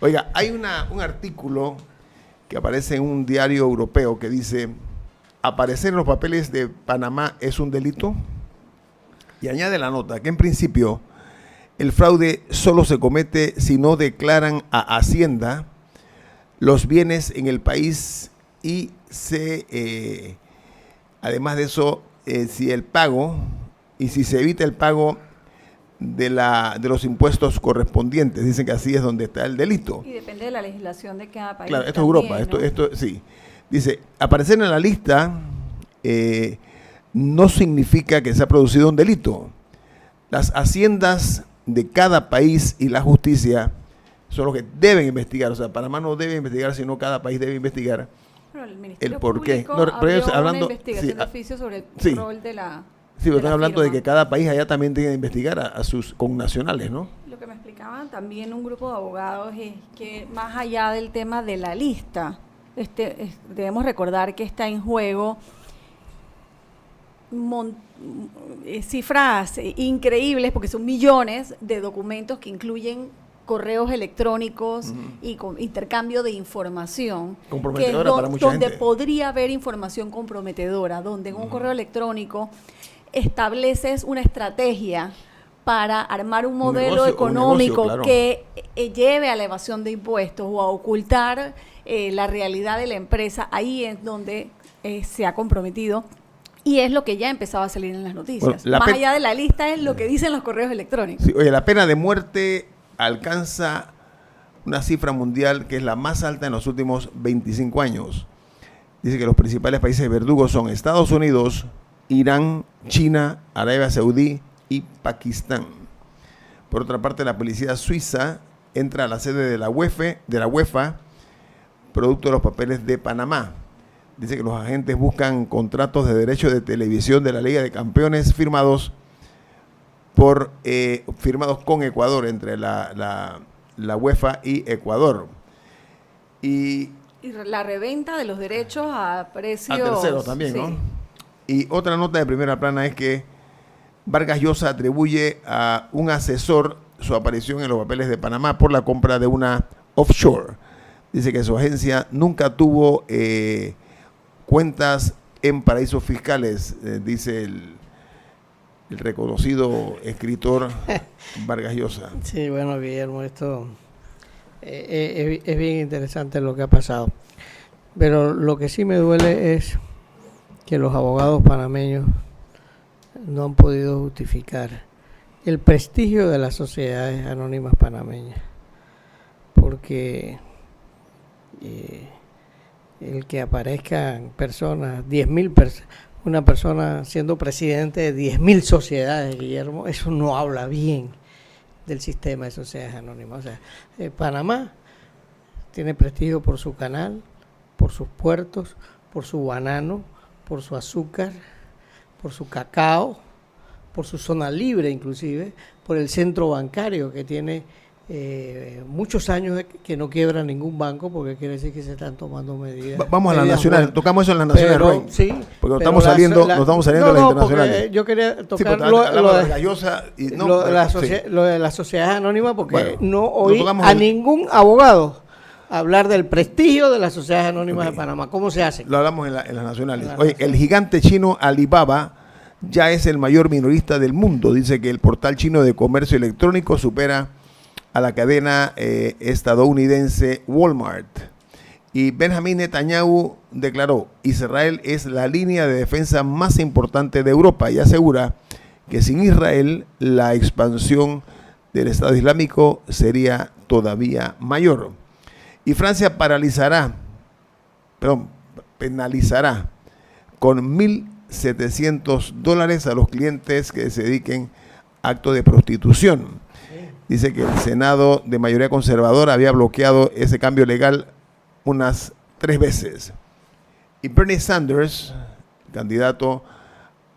Oiga, hay un artículo que aparece en un diario europeo que dice: aparecer en los papeles de Panamá es un delito. Y añade la nota que en principio el fraude solo se comete si no declaran a Hacienda los bienes en el país y además de eso, si se evita el pago de los impuestos correspondientes. Dicen que así es donde está el delito. Y depende de la legislación de cada país. Claro, esto es Europa, ¿no? esto sí. Dice, aparecer en la lista no significa que se ha producido un delito. Las haciendas de cada país y la justicia son los que deben investigar. O sea, Panamá no debe investigar, sino cada país debe investigar. Pero el Ministerio por qué. Público abrió hablando, una investigación de oficio sobre el rol de la Sí, pero están hablando de firma. que cada país allá también tiene que investigar a sus connacionales, ¿no? Lo que me explicaban también un grupo de abogados es que más allá del tema de la lista, debemos recordar que está en juego cifras increíbles, porque son millones de documentos que incluyen correos electrónicos y con intercambio de información, comprometedora para mucha donde gente. podría haber información comprometedora, donde en un correo electrónico estableces una estrategia para armar un modelo económico claro, que lleve a la evasión de impuestos o a ocultar la realidad de la empresa. Ahí es donde se ha comprometido. Y es lo que ya empezaba a salir en las noticias. Bueno, más allá de la lista es lo que dicen los correos electrónicos. Sí, oye, la pena de muerte alcanza una cifra mundial que es la más alta en los últimos 25 años. Dice que los principales países verdugos son Estados Unidos, Irán, China, Arabia Saudí y Pakistán. Por otra parte, la policía suiza entra a la sede de la UEFA, producto de los papeles de Panamá. Dice que los agentes buscan contratos de derechos de televisión de la Liga de Campeones firmados con Ecuador, entre la UEFA y Ecuador. Y la reventa de los derechos a precios... A terceros también, sí, ¿no? Y otra nota de primera plana es que Vargas Llosa atribuye a un asesor su aparición en los papeles de Panamá por la compra de una offshore. Dice que su agencia nunca tuvo cuentas en paraísos fiscales, dice el reconocido escritor Vargas Llosa. Sí, bueno, Guillermo, esto es bien interesante lo que ha pasado. Pero lo que sí me duele es que los abogados panameños no han podido justificar el prestigio de las sociedades anónimas panameñas. Porque el que aparezcan personas, 10.000 personas, una persona siendo presidente de 10.000 sociedades, Guillermo, eso no habla bien del sistema de sociedades anónimas. O sea, Panamá tiene prestigio por su canal, por sus puertos, por su banano, por su azúcar, por su cacao, por su zona libre inclusive, por el centro bancario que tiene muchos años que no quiebra ningún banco, porque quiere decir que se están tomando medidas. Vamos a la nacional, tocamos eso en la nacional, pero, Rey, sí, porque nos estamos saliendo de las internacionales. Yo quería tocar lo de las sociedades anónimas, porque bueno, no oí a ningún abogado hablar del prestigio de las sociedades anónimas de Panamá. ¿Cómo se hace? Lo hablamos en las nacionales. Oye, el gigante chino Alibaba ya es el mayor minorista del mundo. Dice que el portal chino de comercio electrónico supera a la cadena estadounidense Walmart. Y Benjamín Netanyahu declaró: Israel es la línea de defensa más importante de Europa, y asegura que sin Israel la expansión del Estado Islámico sería todavía mayor. Y Francia penalizará con $1.700 a los clientes que se dediquen a actos de prostitución. Dice que el Senado de mayoría conservadora había bloqueado ese cambio legal unas 3 veces. Y Bernie Sanders, candidato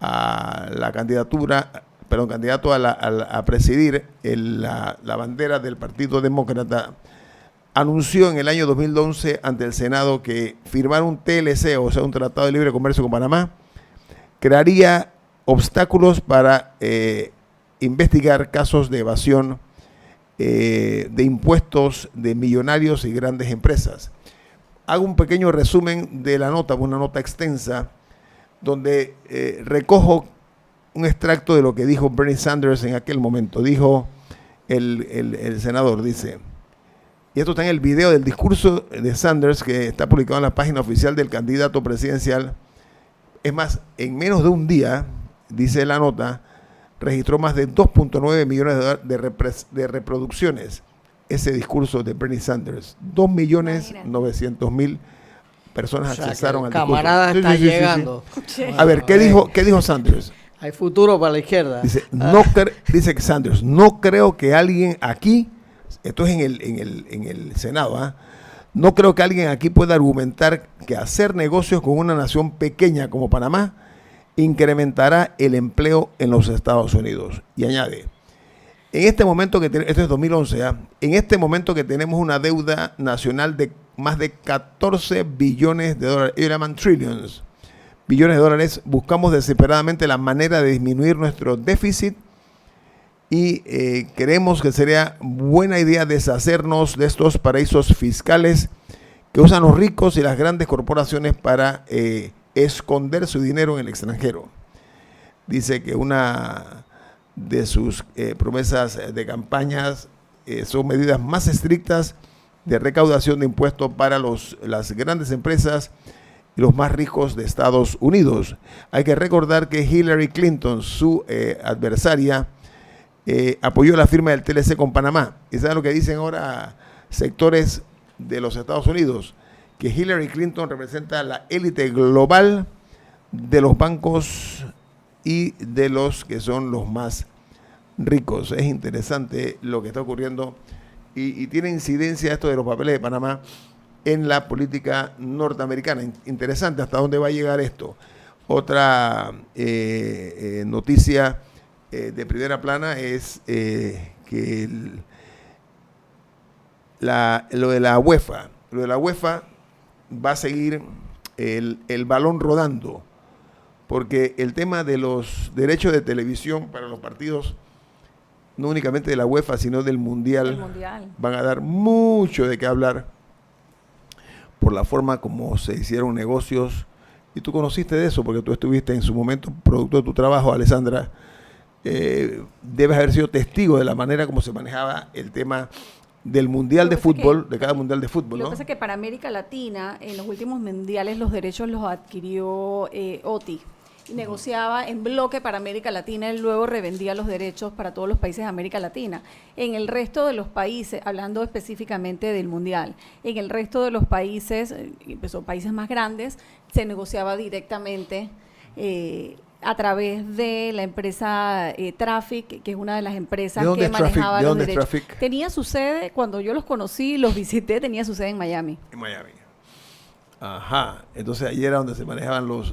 a presidir la bandera del Partido Demócrata, anunció en el año 2011 ante el Senado que firmar un TLC, o sea, un Tratado de Libre Comercio con Panamá, crearía obstáculos para investigar casos de evasión de impuestos de millonarios y grandes empresas. Hago un pequeño resumen de la nota, una nota extensa, donde recojo un extracto de lo que dijo Bernie Sanders en aquel momento. Dijo el senador, dice, y esto está en el video del discurso de Sanders que está publicado en la página oficial del candidato presidencial. Es más, en menos de un día, dice la nota, registró más de 2.9 millones de reproducciones ese discurso de Bernie Sanders. 2.900.000 personas accesaron al discurso. Camarada está llegando. Sí. A ver, ¿qué dijo Sanders? Hay futuro para la izquierda. Dice, dice que Sanders, no creo que alguien aquí, esto es en el Senado, no creo que alguien aquí pueda argumentar que hacer negocios con una nación pequeña como Panamá incrementará el empleo en los Estados Unidos. Y añade, en este momento esto es 2011, en este momento que tenemos una deuda nacional de más de 14 billones de dólares, ellos llaman trillions, billones de dólares, buscamos desesperadamente la manera de disminuir nuestro déficit y creemos que sería buena idea deshacernos de estos paraísos fiscales que usan los ricos y las grandes corporaciones para esconder su dinero en el extranjero. Dice que una de sus promesas de campañas son medidas más estrictas de recaudación de impuestos para las grandes empresas y los más ricos de Estados Unidos. Hay que recordar que Hillary Clinton, su adversaria, apoyó la firma del TLC con Panamá. ¿Y saben lo que dicen ahora sectores de los Estados Unidos? Que Hillary Clinton representa la élite global de los bancos y de los que son los más ricos. Es interesante lo que está ocurriendo y tiene incidencia esto de los papeles de Panamá en la política norteamericana. Interesante hasta dónde va a llegar esto. Otra noticia de primera plana es que lo de la UEFA. Lo de la UEFA va a seguir el balón rodando, porque el tema de los derechos de televisión para los partidos, no únicamente de la UEFA, sino del Mundial, van a dar mucho de qué hablar por la forma como se hicieron negocios. Y tú conociste de eso, porque tú estuviste en su momento, producto de tu trabajo, Alessandra, debes haber sido testigo de la manera como se manejaba el tema del mundial de fútbol, de cada mundial de fútbol, ¿no? Lo que pasa es que para América Latina, en los últimos mundiales, los derechos los adquirió OTI. Y negociaba en bloque para América Latina, y luego revendía los derechos para todos los países de América Latina. En el resto de los países, hablando específicamente del mundial, en el resto de los países, son países más grandes, se negociaba directamente a través de la empresa Traffic, que es una de las empresas que manejaba los derechos. Traffic? Tenía su sede, cuando yo los conocí, los visité, tenía su sede en Miami. En Miami. Ajá, entonces ahí era donde se manejaban los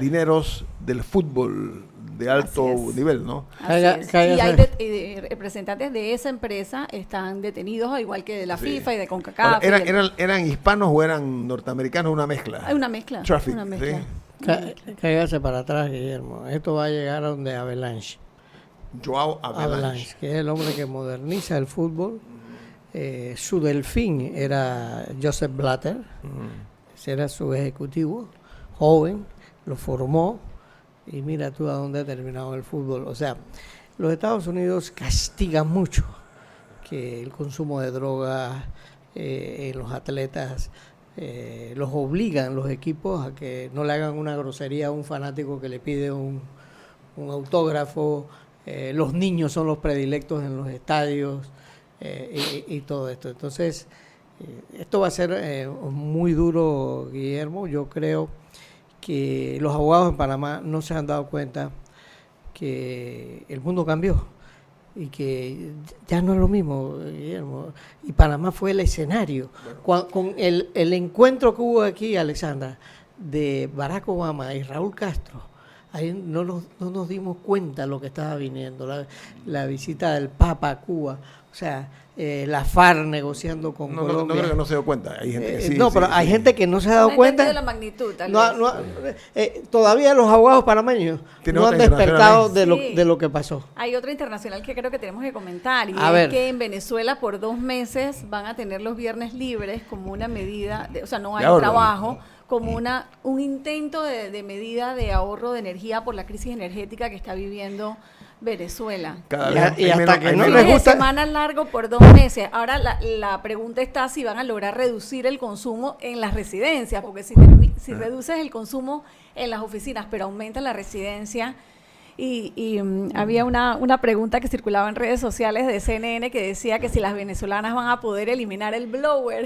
dineros del fútbol de alto nivel, ¿no? Así es. Y hay representantes de esa empresa están detenidos, al igual que de la FIFA y de CONCACAF. Ahora, ¿eran hispanos o eran norteamericanos? Una mezcla. Hay una mezcla. Traffic, una mezcla. ¿sí? Cáigase para atrás, Guillermo. Esto va a llegar a donde Avalanche. Joao Avalanche, que es el hombre que moderniza el fútbol. Su delfín era Joseph Blatter. Ese era su ejecutivo, joven, lo formó. Y mira tú a dónde ha terminado el fútbol. O sea, los Estados Unidos castigan mucho que el consumo de drogas en los atletas, los obligan los equipos a que no le hagan una grosería a un fanático que le pide un autógrafo. Los niños son los predilectos en los estadios y todo esto. Entonces, esto va a ser muy duro, Guillermo. Yo creo que los abogados en Panamá no se han dado cuenta que el mundo cambió y que ya no es lo mismo, Guillermo. Y Panamá fue el escenario. Con el encuentro que hubo aquí, Alexandra, de Barack Obama y Raúl Castro, ahí no nos dimos cuenta de lo que estaba viniendo, la visita del Papa a Cuba. O sea, la FARC negociando con No Colombia. creo que no se dio cuenta. Hay gente que sí. No, sí, pero sí. hay gente que no se ha dado No he cuenta. entendido la magnitud, tal No, vez. todavía los abogados panameños ¿Tiene no han otra despertado internacional? de lo que pasó. Hay otra internacional que creo que tenemos que comentar, y A es ver. que en Venezuela por 2 meses van a tener los viernes libres como una medida, o sea, no hay De ahorro. trabajo, como un intento de medida de ahorro de energía por la crisis energética que está viviendo Venezuela. Cada Y vez a- y hay hasta menos- que hay no menos- les Fines de gusta- semana largo por 2 meses. Ahora la pregunta está si van a lograr reducir el consumo en las residencias, porque si reduces el consumo en las oficinas, pero aumenta en la residencia. Había una pregunta que circulaba en redes sociales de CNN que decía que si las venezolanas van a poder eliminar el blower,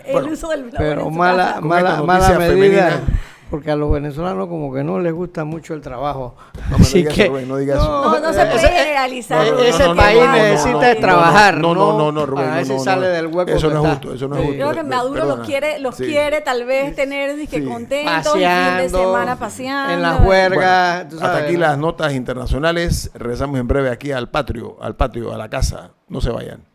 el Bueno, uso del blower. Pero en su mala, casa. Con esta mala, noticia mala medida, femenina. porque a los venezolanos como que no les gusta mucho el trabajo. No me Así digas que- eso, Rubén, no digas eso. No se puede generalizar. Ese no, no, país no, no, necesita no, trabajar, no, Rubén, para ver si sale del hueco Eso que no es está. justo, eso no es Sí. justo. Creo que Maduro Perdona. los Sí. quiere tal vez tener dizque, Sí. contentos, y fin de semana paseando. en las huelgas. Bueno, tú hasta sabes, aquí ¿no? las notas internacionales. Regresamos en breve aquí al patio, a la casa. No se vayan.